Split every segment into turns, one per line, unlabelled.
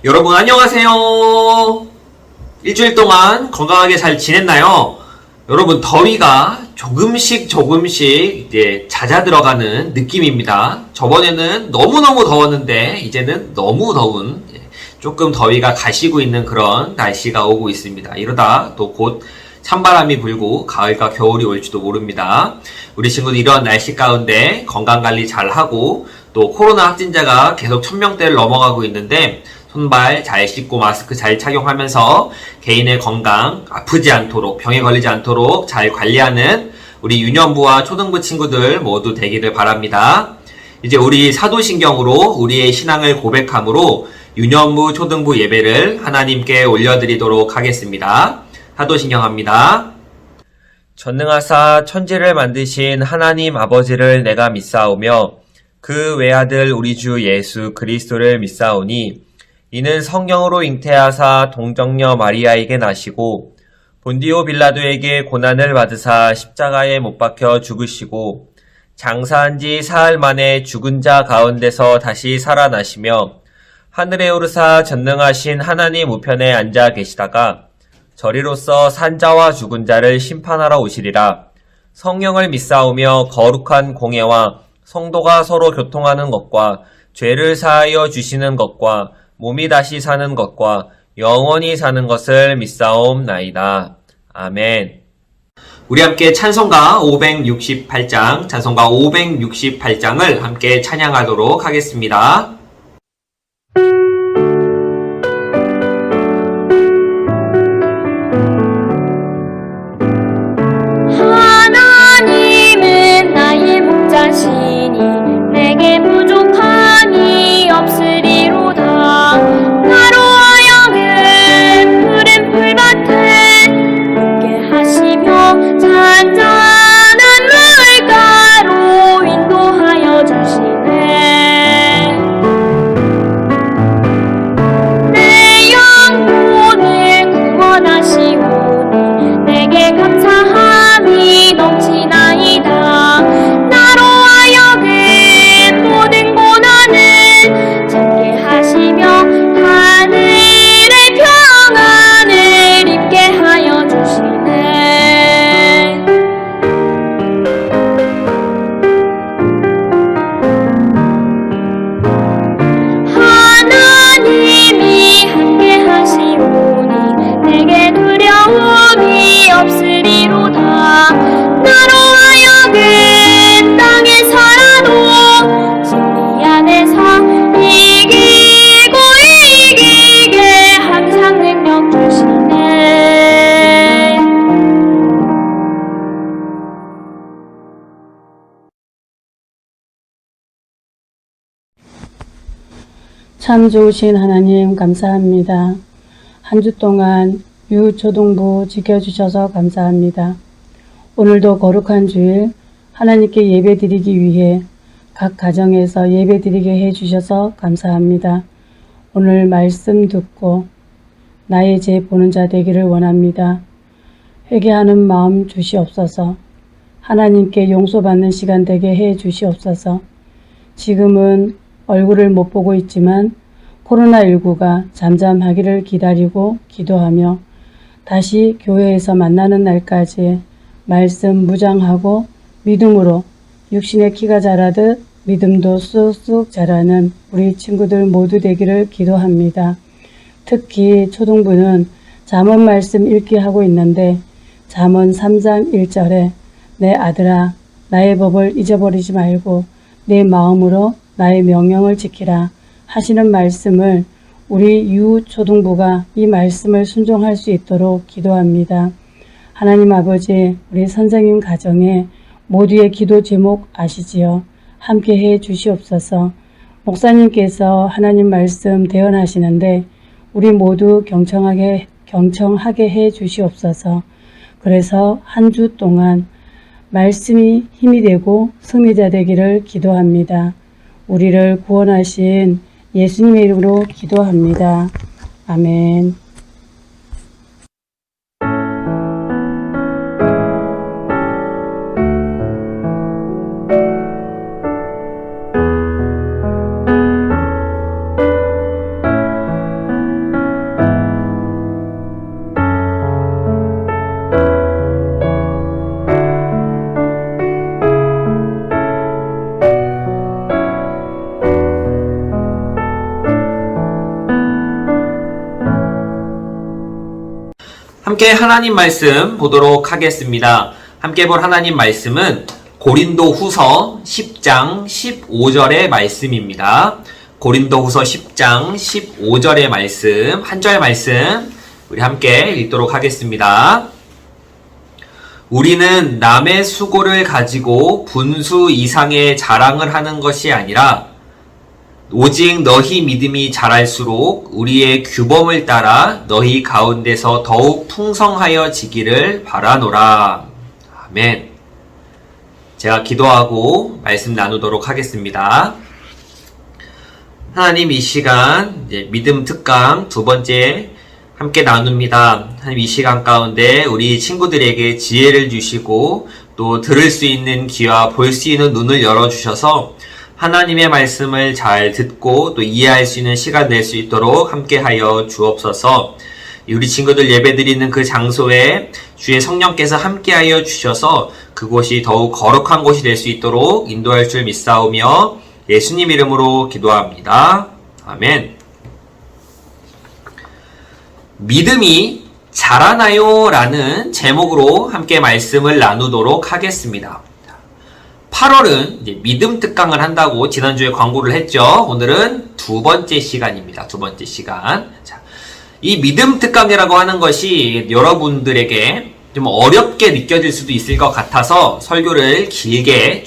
여러분 안녕하세요. 일주일 동안 건강하게 잘 지냈나요? 여러분 더위가 조금씩 이제 잦아들어가는 느낌입니다. 저번에는 너무너무 더웠는데 이제는 너무 더운 조금 더위가 가시고 있는 그런 날씨가 오고 있습니다. 이러다 또 곧 찬바람이 불고 가을과 겨울이 올지도 모릅니다. 우리 친구들 이런 날씨 가운데 건강관리 잘하고 또 코로나 확진자가 계속 1000명대를 넘어가고 있는데 손발 잘 씻고 마스크 잘 착용하면서 개인의 건강 아프지 않도록 병에 걸리지 않도록 잘 관리하는 우리 유년부와 초등부 친구들 모두 되기를 바랍니다. 이제 우리 사도신경으로 우리의 신앙을 고백함으로 유년부 초등부 예배를 하나님께 올려드리도록 하겠습니다. 사도신경합니다. 전능하사 천지를 만드신 하나님 아버지를 내가 믿사오며 그 외아들 우리 주 예수 그리스도를 믿사오니 이는 성령으로 잉태하사 동정녀 마리아에게 나시고 본디오 빌라도에게 고난을 받으사 십자가에 못 박혀 죽으시고 장사한 지 사흘 만에 죽은 자 가운데서 다시 살아나시며 하늘에 오르사 전능하신 하나님 우편에 앉아 계시다가 저리로서 산자와 죽은 자를 심판하러 오시리라. 성령을 믿사오며 거룩한 공예와 성도가 서로 교통하는 것과 죄를 사하여 주시는 것과 몸이 다시 사는 것과 영원히 사는 것을 믿사옵나이다. 아멘. 우리 함께 찬송가 568장을 함께 찬양하도록 하겠습니다.
하나님은 나의 목자시니 내게 부족함이 없으리로다. 나로 하여금 푸른 풀밭에 걷게 하시며 잔잔한 물가로 인도하여 주시네. 내 영혼을 구원하시오니 내게 감사함이 넘치나이다. 나로 하여금 모든 고난을 참게 하시며 하늘의 평안을 입게 하여 주시네. 하나님이 함께 하시오니 내게 두려움이 없으리로다. 나로 하여금 땅에 살아도 진리 안에서 이기고 이기게 항상 능력 주시네.
참 좋으신 하나님 감사합니다. 한 주 동안 유초등부 지켜주셔서 감사합니다. 오늘도 거룩한 주일 하나님께 예배드리기 위해 각 가정에서 예배드리게 해주셔서 감사합니다. 오늘 말씀 듣고 나의 죄 보는 자 되기를 원합니다. 회개하는 마음 주시옵소서. 하나님께 용서받는 시간 되게 해 주시옵소서. 지금은 얼굴을 못 보고 있지만 코로나19가 잠잠하기를 기다리고 기도하며 다시 교회에서 만나는 날까지 말씀 무장하고 믿음으로 육신의 키가 자라듯 믿음도 쑥쑥 자라는 우리 친구들 모두 되기를 기도합니다. 특히 초등부는 잠언 말씀 읽기 하고 있는데 잠언 3장 1절에 내 아들아 나의 법을 잊어버리지 말고 내 마음으로 나의 명령을 지키라 하시는 말씀을 우리 유초등부가 이 말씀을 순종할 수 있도록 기도합니다. 하나님 아버지, 우리 선생님 가정에 모두의 기도 제목 아시지요? 함께 해 주시옵소서. 목사님께서 하나님 말씀 대언하시는데 우리 모두 경청하게 해 주시옵소서. 그래서 한 주 동안 말씀이 힘이 되고 승리자 되기를 기도합니다. 우리를 구원하신 예수님의 이름으로 기도합니다. 아멘.
함께 하나님 말씀 보도록 하겠습니다. 함께 볼 하나님 말씀은 고린도 후서 10장 15절의 말씀입니다. 고린도 후서 10장 15절의 말씀, 한 절 말씀 우리 함께 읽도록 하겠습니다. 우리는 남의 수고를 가지고 분수 이상의 자랑을 하는 것이 아니라 오직 너희 믿음이 자랄수록 우리의 규범을 따라 너희 가운데서 더욱 풍성하여 지기를 바라노라. 아멘. 제가 기도하고 말씀 나누도록 하겠습니다. 하나님, 이 시간 믿음 특강 두 번째 함께 나눕니다. 하나님, 이 시간 가운데 우리 친구들에게 지혜를 주시고 또 들을 수 있는 귀와 볼 수 있는 눈을 열어주셔서 하나님의 말씀을 잘 듣고 또 이해할 수 있는 시간 낼 수 있도록 함께하여 주옵소서. 우리 친구들 예배드리는 그 장소에 주의 성령께서 함께하여 주셔서 그곳이 더욱 거룩한 곳이 될 수 있도록 인도할 줄 믿사오며 예수님 이름으로 기도합니다. 아멘. 믿음이 자라나요? 라는 제목으로 함께 말씀을 나누도록 하겠습니다. 8월은 이제 믿음 특강을 한다고 지난주에 광고를 했죠. 오늘은 두 번째 시간입니다. 두 번째 시간. 자, 이 믿음 특강이라고 하는 것이 여러분들에게 좀 어렵게 느껴질 수도 있을 것 같아서 설교를 길게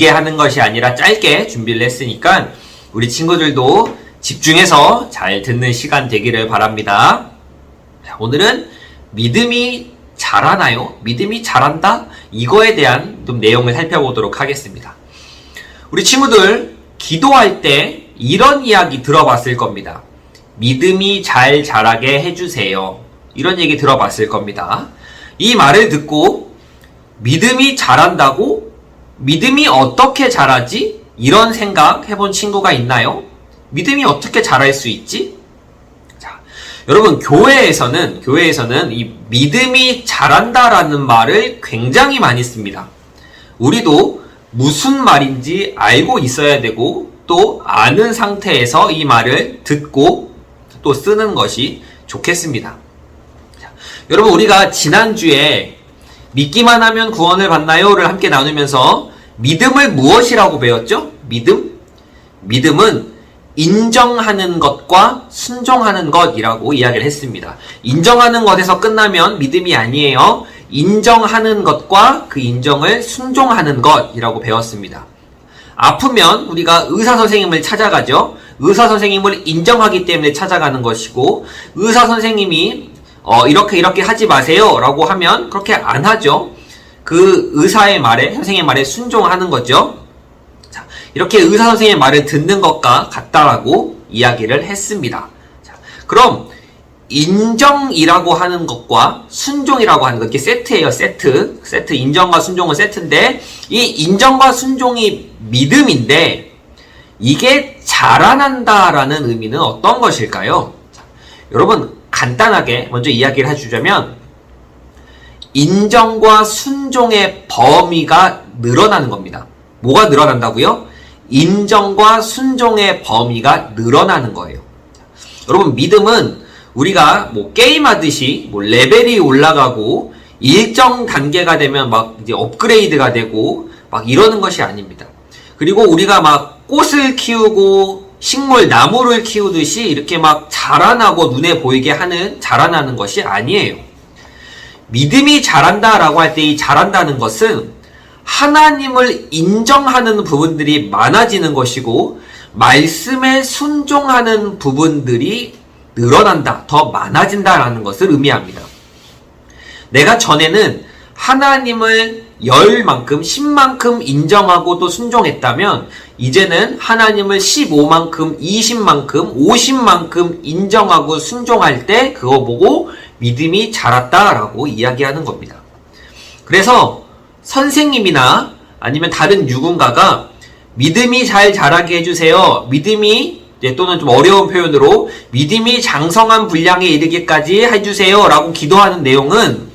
하는 것이 아니라 짧게 준비를 했으니까 우리 친구들도 집중해서 잘 듣는 시간 되기를 바랍니다. 자, 오늘은 믿음이 자라나요? 믿음이 자란다? 이거에 대한 좀 내용을 살펴보도록 하겠습니다. 우리 친구들 기도할 때 이런 이야기 들어봤을 겁니다. 믿음이 잘 자라게 해주세요. 이런 얘기 들어봤을 겁니다. 이 말을 듣고 믿음이 자란다고? 믿음이 어떻게 자라지? 이런 생각 해본 친구가 있나요? 믿음이 어떻게 자랄 수 있지? 자, 여러분 교회에서는 이 믿음이 자란다라는 말을 굉장히 많이 씁니다. 우리도 무슨 말인지 알고 있어야 되고 또 아는 상태에서 이 말을 듣고 또 쓰는 것이 좋겠습니다. 자, 여러분 우리가 지난주에 믿기만 하면 구원을 받나요?를 함께 나누면서 믿음을 무엇이라고 배웠죠? 믿음은 인정하는 것과 순종하는 것이라고 이야기를 했습니다. 인정하는 것에서 끝나면 믿음이 아니에요. 인정하는 것과 그 인정을 순종하는 것이라고 배웠습니다. 아프면 우리가 의사 선생님을 찾아가죠. 의사 선생님을 인정하기 때문에 찾아가는 것이고 의사 선생님이 이렇게 하지 마세요 라고 하면 그렇게 안 하죠. 그 의사의 말에, 선생님의 말에 순종하는 거죠. 자, 이렇게 의사 선생님의 말을 듣는 것과 같다라고 이야기를 했습니다. 자, 그럼 인정이라고 하는 것과 순종이라고 하는 것, 이게 세트예요. 세트. 인정과 순종은 세트인데 이 인정과 순종이 믿음인데 이게 자라난다라는 의미는 어떤 것일까요? 자, 여러분 간단하게 먼저 이야기를 해주자면 인정과 순종의 범위가 늘어나는 겁니다. 뭐가 늘어난다고요? 인정과 순종의 범위가 늘어나는 거예요. 여러분 믿음은 우리가 게임하듯이 레벨이 올라가고 일정 단계가 되면 막 이제 업그레이드가 되고 막 이러는 것이 아닙니다. 그리고 우리가 막 꽃을 키우고 식물 나무를 키우듯이 이렇게 막 자라나고 눈에 보이게 하는 자라나는 것이 아니에요. 믿음이 자란다라고 할 때 이 자란다는 것은 하나님을 인정하는 부분들이 많아지는 것이고 말씀에 순종하는 부분들이 늘어난다, 더 많아진다라는 것을 의미합니다. 내가 전에는 하나님을 10만큼, 10만큼 인정하고 또 순종했다면 이제는 하나님을 15만큼, 20만큼, 50만큼 인정하고 순종할 때 그거 보고 믿음이 자랐다라고 이야기하는 겁니다. 그래서 선생님이나 아니면 다른 누군가가 믿음이 잘 자라게 해주세요. 믿음이 또는 좀 어려운 표현으로 믿음이 장성한 분량에 이르기까지 해주세요 라고 기도하는 내용은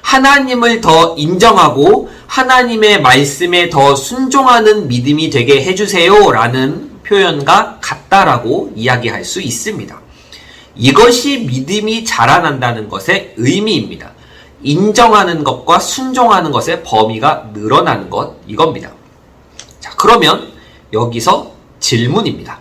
하나님을 더 인정하고 하나님의 말씀에 더 순종하는 믿음이 되게 해주세요 라는 표현과 같다라고 이야기할 수 있습니다. 이것이 믿음이 자라난다는 것의 의미입니다. 인정하는 것과 순종하는 것의 범위가 늘어나는 것, 이겁니다. 자, 그러면 여기서 질문입니다.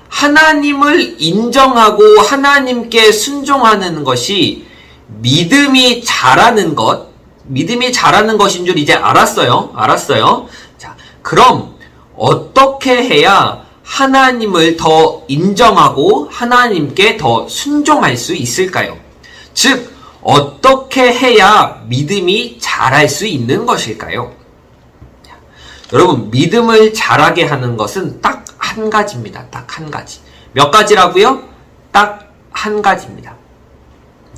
하나님을 인정하고 하나님께 순종하는 것이 믿음이 자라는 것인 줄 이제 알았어요. 자, 그럼 어떻게 해야 하나님을 더 인정하고 하나님께 더 순종할 수 있을까요? 즉, 어떻게 해야 믿음이 자랄 수 있는 것일까요? 여러분, 믿음을 자라게 하는 것은 딱 한 가지입니다. 딱 한 가지. 몇 가지라고요? 딱 한 가지입니다.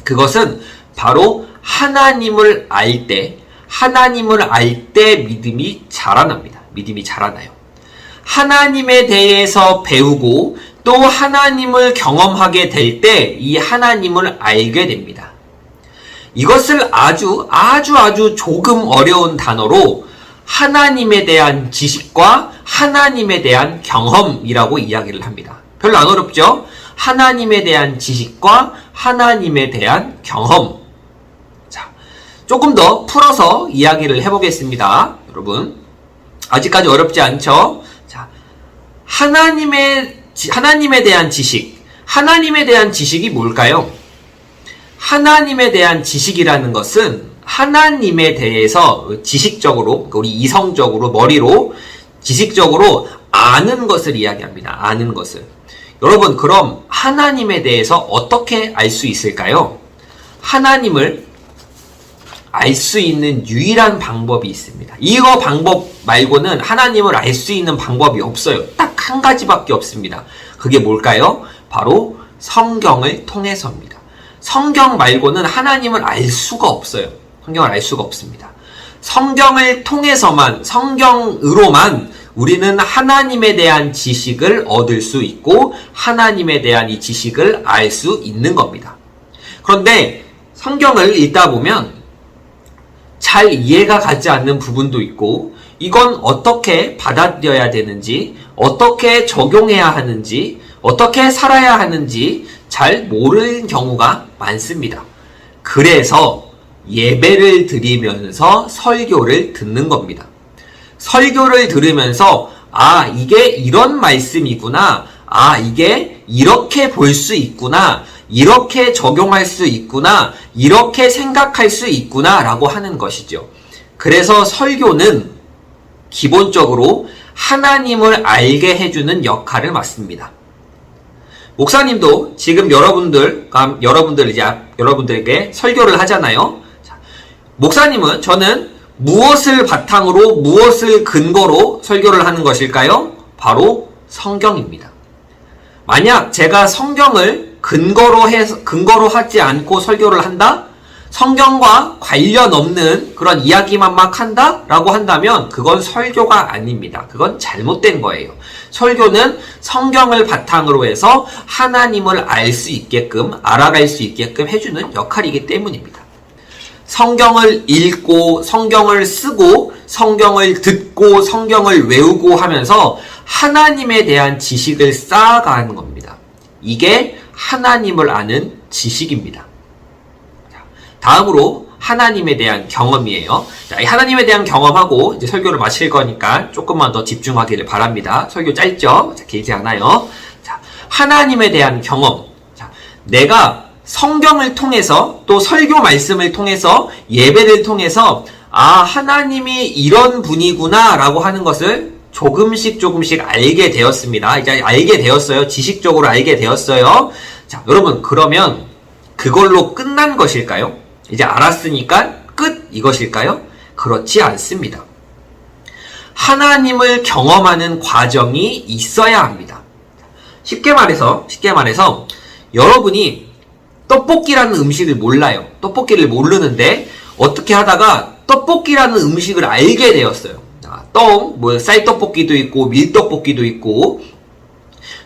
그것은 바로 하나님을 알 때 믿음이 자라납니다. 믿음이 자라나요. 하나님에 대해서 배우고 또 하나님을 경험하게 될 때 이 하나님을 알게 됩니다. 이것을 아주 조금 어려운 단어로 하나님에 대한 지식과 하나님에 대한 경험이라고 이야기를 합니다. 별로 안 어렵죠? 하나님에 대한 지식과 하나님에 대한 경험. 자, 조금 더 풀어서 이야기를 해보겠습니다. 여러분, 아직까지 어렵지 않죠? 자, 하나님에 대한 지식. 하나님에 대한 지식이 뭘까요? 하나님에 대한 지식이라는 것은 하나님에 대해서 지식적으로, 우리 이성적으로, 머리로, 지식적으로 아는 것을 이야기합니다. 아는 것을. 여러분, 그럼 하나님에 대해서 어떻게 알 수 있을까요? 하나님을 알 수 있는 유일한 방법이 있습니다. 이거 방법 말고는 하나님을 알 수 있는 방법이 없어요. 딱 한 가지밖에 없습니다. 그게 뭘까요? 바로 성경을 통해서입니다. 성경 말고는 하나님을 알 수가 없어요. 성경을 알 수가 없습니다. 성경을 통해서만, 성경으로만 우리는 하나님에 대한 지식을 얻을 수 있고 하나님에 대한 이 지식을 알 수 있는 겁니다. 그런데 성경을 읽다 보면 잘 이해가 가지 않는 부분도 있고 이건 어떻게 받아들여야 되는지, 어떻게 적용해야 하는지, 어떻게 살아야 하는지 잘 모르는 경우가 많습니다. 그래서 예배를 드리면서 설교를 듣는 겁니다. 설교를 들으면서 이게 이런 말씀이구나, 이게 이렇게 볼 수 있구나, 이렇게 적용할 수 있구나, 이렇게 생각할 수 있구나 라고 하는 것이죠. 그래서 설교는 기본적으로 하나님을 알게 해주는 역할을 맡습니다. 목사님도 지금 여러분들에게 설교를 하잖아요. 목사님은 저는 무엇을 바탕으로, 무엇을 근거로 설교를 하는 것일까요? 바로 성경입니다. 만약 제가 성경을 근거로 하지 않고 설교를 한다? 성경과 관련 없는 그런 이야기만 막 한다? 라고 한다면 그건 설교가 아닙니다. 그건 잘못된 거예요. 설교는 성경을 바탕으로 해서 하나님을 알 수 있게끔, 알아갈 수 있게끔 해주는 역할이기 때문입니다. 성경을 읽고, 성경을 쓰고, 성경을 듣고, 성경을 외우고 하면서 하나님에 대한 지식을 쌓아가는 겁니다. 이게 하나님을 아는 지식입니다. 다음으로 하나님에 대한 경험이에요. 자, 이 하나님에 대한 경험하고 이제 설교를 마칠 거니까 조금만 더 집중하기를 바랍니다. 설교 짧죠? 자, 길지 않아요. 자, 하나님에 대한 경험. 자, 내가 성경을 통해서 또 설교 말씀을 통해서 예배를 통해서 하나님이 이런 분이구나 라고 하는 것을 조금씩 알게 되었습니다. 이제 알게 되었어요. 지식적으로 알게 되었어요. 자, 여러분, 그러면 그걸로 끝난 것일까요? 이제 알았으니까 끝 이것일까요? 그렇지 않습니다. 하나님을 경험하는 과정이 있어야 합니다. 쉽게 말해서 여러분이 떡볶이라는 음식을 몰라요. 떡볶이를 모르는데 어떻게 하다가 떡볶이라는 음식을 알게 되었어요. 쌀떡볶이도 있고 밀떡볶이도 있고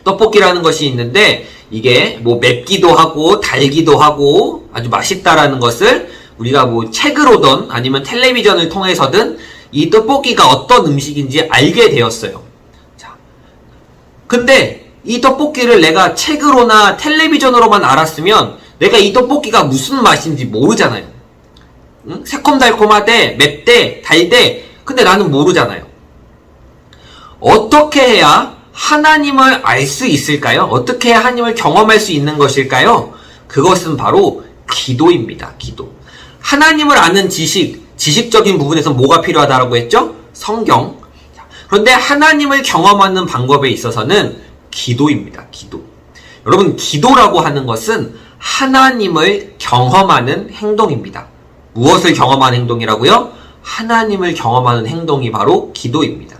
떡볶이라는 것이 있는데 이게 맵기도 하고 달기도 하고 아주 맛있다라는 것을 우리가 책으로든 아니면 텔레비전을 통해서든 이 떡볶이가 어떤 음식인지 알게 되었어요. 자, 근데 이 떡볶이를 내가 책으로나 텔레비전으로만 알았으면 내가 이 떡볶이가 무슨 맛인지 모르잖아요. 응? 새콤달콤하대, 맵대, 달대. 근데 나는 모르잖아요. 어떻게 해야 하나님을 알 수 있을까요? 어떻게 해야 하나님을 경험할 수 있는 것일까요? 그것은 바로 기도입니다. 기도. 하나님을 아는 지식적인 부분에서 뭐가 필요하다라고 했죠? 성경. 그런데 하나님을 경험하는 방법에 있어서는 기도입니다. 기도. 여러분, 기도라고 하는 것은 하나님을 경험하는 행동입니다. 무엇을 경험하는 행동이라고요? 하나님을 경험하는 행동이 바로 기도입니다.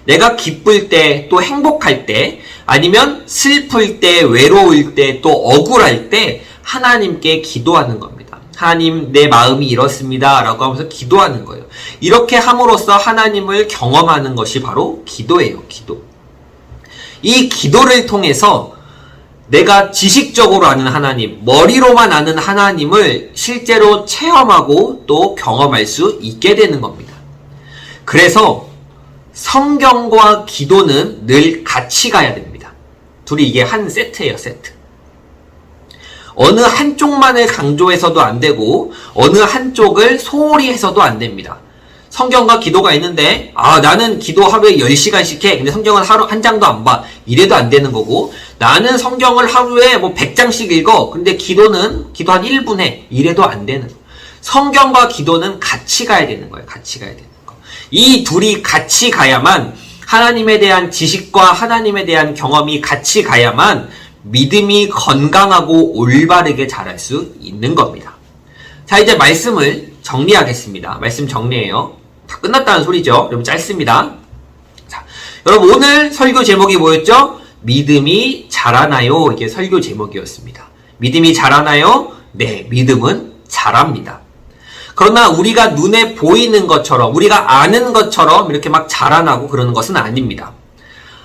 내가 기쁠 때, 또 행복할 때, 아니면 슬플 때, 외로울 때, 또 억울할 때 하나님께 기도하는 겁니다. 하나님, 내 마음이 이렇습니다 라고 하면서 기도하는 거예요. 이렇게 함으로써 하나님을 경험하는 것이 바로 기도예요. 기도. 이 기도를 통해서 내가 지식적으로 아는 하나님, 머리로만 아는 하나님을 실제로 체험하고 또 경험할 수 있게 되는 겁니다. 그래서 성경과 기도는 늘 같이 가야 됩니다. 둘이 이게 한 세트예요, 세트. 어느 한쪽만을 강조해서도 안 되고 어느 한쪽을 소홀히 해서도 안 됩니다. 성경과 기도가 있는데 나는 기도 하루에 10시간씩 해. 근데 성경은 하루 한 장도 안 봐. 이래도 안 되는 거고, 나는 성경을 하루에 100장씩 읽어. 근데 기도 한 1분 해. 이래도 안 되는 거. 성경과 기도는 같이 가야 되는 거예요. 같이 가야 되는 거. 이 둘이 같이 가야만, 하나님에 대한 지식과 하나님에 대한 경험이 같이 가야만 믿음이 건강하고 올바르게 자랄 수 있는 겁니다. 자, 이제 말씀을 정리하겠습니다. 말씀 정리해요. 다 끝났다는 소리죠. 여러분, 짧습니다. 자, 여러분, 오늘 설교 제목이 뭐였죠? 믿음이 자라나요? 이게 설교 제목이었습니다. 믿음이 자라나요? 네, 믿음은 자랍니다. 그러나 우리가 눈에 보이는 것처럼, 우리가 아는 것처럼 이렇게 막 자라나고 그러는 것은 아닙니다.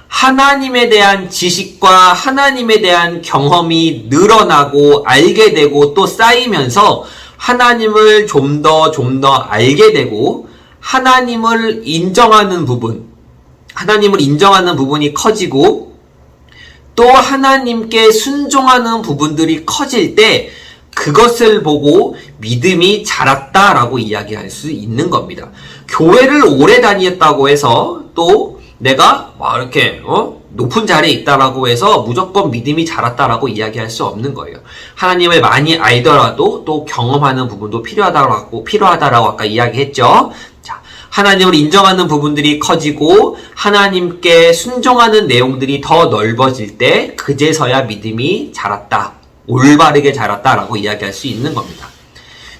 하나님에 대한 지식과 하나님에 대한 경험이 늘어나고 알게 되고 또 쌓이면서 하나님을 좀 더 알게 되고 하나님을 인정하는 부분이 커지고 또 하나님께 순종하는 부분들이 커질 때 그것을 보고 믿음이 자랐다라고 이야기할 수 있는 겁니다. 교회를 오래 다녔다고 해서 또 내가 이렇게 높은 자리에 있다라고 해서 무조건 믿음이 자랐다라고 이야기할 수 없는 거예요. 하나님을 많이 알더라도 또 경험하는 부분도 필요하다라고 아까 이야기했죠. 자, 하나님을 인정하는 부분들이 커지고 하나님께 순종하는 내용들이 더 넓어질 때 그제서야 믿음이 자랐다, 올바르게 자랐다라고 이야기할 수 있는 겁니다.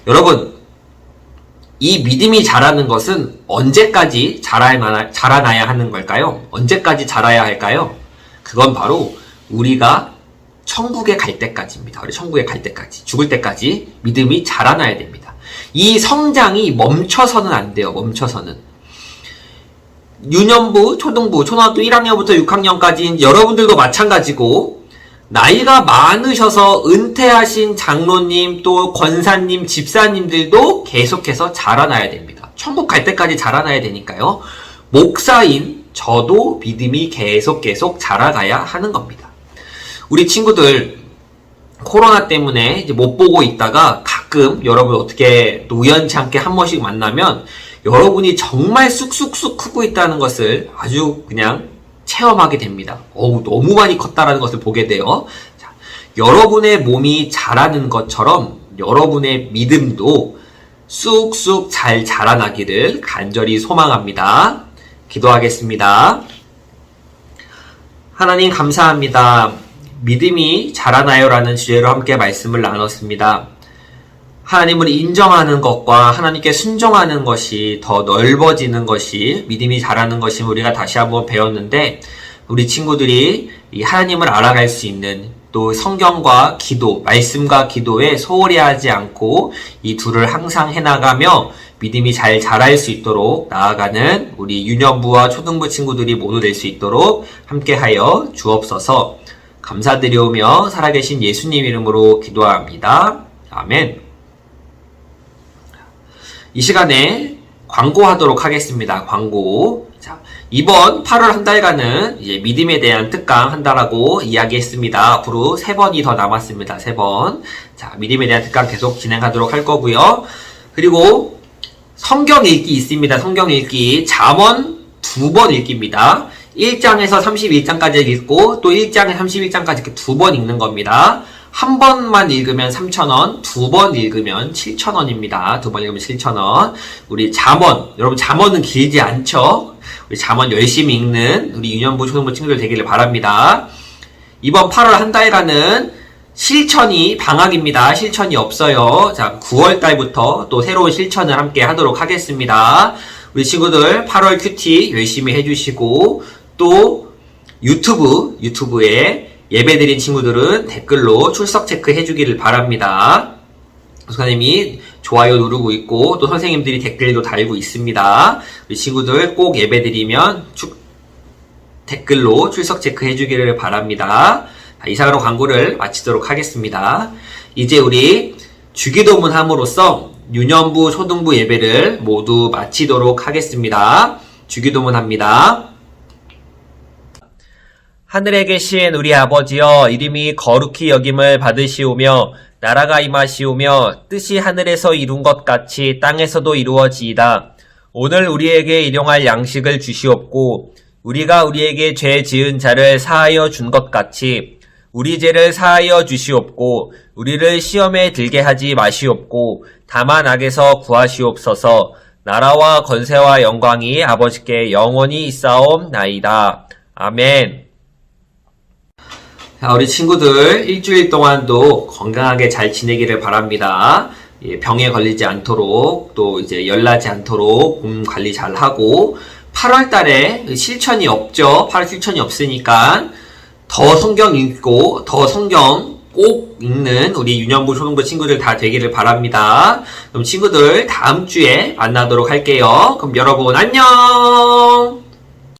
여러분, 이 믿음이 자라는 것은 언제까지 자라나야 하는 걸까요? 언제까지 자라야 할까요? 그건 바로 우리가 천국에 갈 때까지입니다. 우리 천국에 갈 때까지, 죽을 때까지 믿음이 자라나야 됩니다. 이 성장이 멈춰서는 안 돼요. 멈춰서는. 유년부, 초등부, 초등학교 1학년부터 6학년까지 여러분들도 마찬가지고, 나이가 많으셔서 은퇴하신 장로님, 또 권사님, 집사님들도 계속해서 자라나야 됩니다. 천국 갈 때까지 자라나야 되니까요. 목사인 저도 믿음이 계속 자라가야 하는 겁니다. 우리 친구들 코로나 때문에 이제 못 보고 있다가 가끔 여러분 어떻게 또 우연치 않게 한 번씩 만나면 여러분이 정말 쑥쑥쑥 크고 있다는 것을 아주 그냥 체험하게 됩니다. 너무 많이 컸다라는 것을 보게 돼요. 자, 여러분의 몸이 자라는 것처럼 여러분의 믿음도 쑥쑥 잘 자라나기를 간절히 소망합니다. 기도하겠습니다. 하나님 감사합니다. 믿음이 자라나요? 라는 주제로 함께 말씀을 나눴습니다. 하나님을 인정하는 것과 하나님께 순종하는 것이 더 넓어지는 것이 믿음이 자라는 것임을 우리가 다시 한번 배웠는데, 우리 친구들이 이 하나님을 알아갈 수 있는 또 성경과 기도, 말씀과 기도에 소홀히 하지 않고 이 둘을 항상 해나가며 믿음이 잘 자랄 수 있도록 나아가는 우리 유년부와 초등부 친구들이 모두 될 수 있도록 함께하여 주옵소서. 감사드리오며 살아계신 예수님 이름으로 기도합니다. 아멘. 이 시간에 광고하도록 하겠습니다. 광고. 자, 이번 8월 한 달간은 이제 믿음에 대한 특강 한다라고 이야기했습니다. 앞으로 3번이 더 남았습니다. 3번. 자, 믿음에 대한 특강 계속 진행하도록 할 거고요. 그리고 성경 읽기 있습니다. 성경 읽기. 잠언 2번 읽기입니다. 1장에서 31장까지 읽고 또 1장에 31장까지 이렇게 2번 읽는 겁니다. 한 번만 읽으면 3,000원, 2번 읽으면 7,000원입니다. 2번 읽으면 7,000원. 우리 잠언, 여러분 잠언은 길지 않죠? 우리 잠언 열심히 읽는 우리 유년부, 초등부 친구들 되기를 바랍니다. 이번 8월 한 달간은 실천이 방학입니다. 실천이 없어요. 자, 9월 달부터 또 새로운 실천을 함께 하도록 하겠습니다. 우리 친구들 8월 큐티 열심히 해주시고 또 유튜브에 예배드린 친구들은 댓글로 출석 체크 해주기를 바랍니다. 선생님이 좋아요 누르고 있고 또 선생님들이 댓글도 달고 있습니다. 우리 친구들 꼭 예배드리면 댓글로 출석 체크 해주기를 바랍니다. 이상으로 광고를 마치도록 하겠습니다. 이제 우리 주기도문 함으로써 유년부, 초등부 예배를 모두 마치도록 하겠습니다. 주기도문 합니다. 하늘에 계신 우리 아버지여, 이름이 거룩히 여김을 받으시오며 나라가 임하시오며 뜻이 하늘에서 이룬 것 같이 땅에서도 이루어지이다. 오늘 우리에게 일용할 양식을 주시옵고 우리가 우리에게 죄 지은 자를 사하여 준 것 같이 우리 죄를 사하여 주시옵고 우리를 시험에 들게 하지 마시옵고 다만 악에서 구하시옵소서. 나라와 권세와 영광이 아버지께 영원히 있사옵나이다. 아멘. 자, 우리 친구들 일주일 동안도 건강하게 잘 지내기를 바랍니다. 병에 걸리지 않도록 또 이제 열나지 않도록 몸 관리 잘 하고 8월 달에 실천이 없죠. 8월 실천이 없으니까 더 성경 읽고 더 성경 꼭 읽는 우리 유년부, 초등부 친구들 다 되기를 바랍니다. 그럼 친구들 다음 주에 만나도록 할게요. 그럼 여러분 안녕!